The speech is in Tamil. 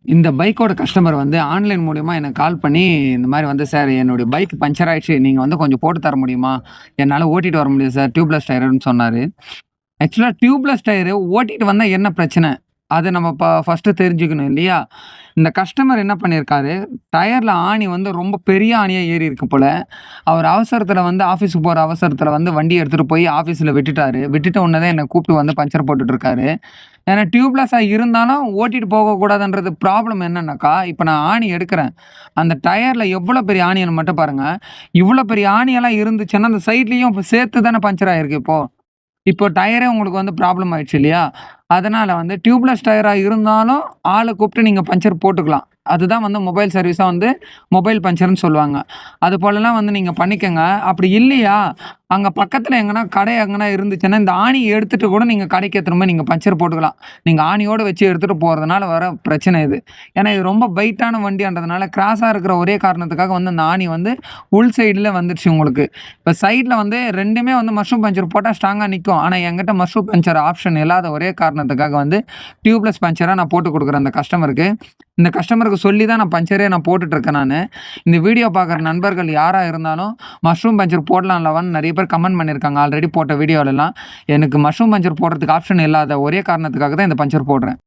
இந்த பைக்கோட கஸ்டமர் வந்து ஆன்லைன் மூலியமா எனக்கு கால் பண்ணி, இந்த மாரி வந்து "சார் என்னுடைய பைக் பஞ்சர் ஆயிடுச்சு. நீங்க வந்து கொஞ்சம் போட்டு தர முடியுமா? என்னால ஓட்டிட்டு வர முடியாது சார். டியூப்லெஸ் டயருன்னு" சொன்னாரு. ஆக்சுவலா டியூப்லெஸ் டயரு ஓட்டிட்டு வந்தா என்ன பிரச்சனை? அத நம்ம ஃபர்ஸ்ட்டு தெரிஞ்சுக்கணும் இல்லையா? இந்த கஸ்டமர் என்ன பண்ணியிருக்காரு, டயர்ல ஆணி வந்து ரொம்ப பெரிய ஆணியா ஏறியிருக்கு போல. அவர் அவசரத்தில வந்து ஆஃபீஸுக்கு போற அவசரத்தில வந்து வண்டிய எடுத்துட்டு போய் ஆஃபீஸ்ல விட்டுட்டாரு. விட்டுட்ட உடனே தான் என்ன கூப்பிட்டு வந்து பஞ்சர் போட்டுட்டு இருக்காரு. ஏன்னா டியூப்லெஸ்ஸா இருந்தாலும் ஓட்டிட்டு போகக்கூடாதுன்றது ப்ராப்ளம் என்னன்னாக்கா, இப்ப நான் ஆணி எடுக்கிறேன். அந்த டயர்ல எவ்வளோ பெரிய ஆணின்னு மட்டும் பாருங்க. இவ்வளோ பெரிய ஆணியெல்லாம் இருந்துச்சுன்னா, அந்த சைட்லயும் சேர்த்து தானே பஞ்சர் ஆயிருக்கு இப்போ. இப்போ டயரே உங்களுக்கு வந்து ப்ராப்ளம் ஆயிடுச்சு இல்லையா? அதனால வந்து டியூப்லெஸ் டயரா இருந்தாலும் ஆள கூப்பிட்டு நீங்க பஞ்சர் போட்டுக்கலாம். அதுதான் வந்து மொபைல் சர்வீஸா வந்து மொபைல் பஞ்சர்ன்னு சொல்லுவாங்க. அது போலலாம் வந்து நீங்க பண்ணிக்கங்க. அப்படி இல்லையா, அங்க பக்கத்துல எங்கனா கடை எங்கனா இருந்துச்சுன்னா, இந்த ஆணிய எடுத்துட்டு கூட நீங்க கடைக்கு எடுத்துட்டு போய் நீங்க பஞ்சர் போட்டுக்கலாம். நீங்க ஆணியோட வச்சு எடுத்துட்டு போறதுனால வர பிரச்சனை இது. ஏன்னா இது ரொம்ப வெயிட்டான வண்டின்றதுனால கிராஸா இருக்கிற ஒரே காரணத்துக்காக வந்து அந்த ஆணி வந்து உள் சைடுல வந்துருச்சு உங்களுக்கு. இப்ப சைட்ல வந்து 2மே வந்து மஷ்ரூம் பஞ்சர் போட்டா ஸ்ட்ராங்கா நிக்கும். ஆனா என்கிட்ட மஷ்ரூம் பஞ்சர் ஆப்ஷன் இல்லாத ஒரே காரணத்துக்காக வந்து டியூப்லெஸ் பஞ்சரா நான் போட்டு குடுக்குறேன் அந்த கஸ்டமருக்கு. இந்த கஸ்டமருக்கு சொல்லி தான் நான் பஞ்சரே நான் போட்டுட்டு இருக்கேன் நானு. இந்த வீடியோ பார்க்குற நண்பர்கள் யாரா இருந்தாலும் மஷ்ரூம் பஞ்சர் போடலாம்லவான்னு நெறைய பேர் கமெண்ட் பண்ணியிருக்காங்க. ஆல்ரெடி போட்ட வீடியோலலாம். எனக்கு மஷ்ரூம் பஞ்சர் போடுறதுக்கு ஆப்ஷன் இல்லாத ஒரே காரணத்துக்காக தான் இந்த பஞ்சர் போடுறேன்.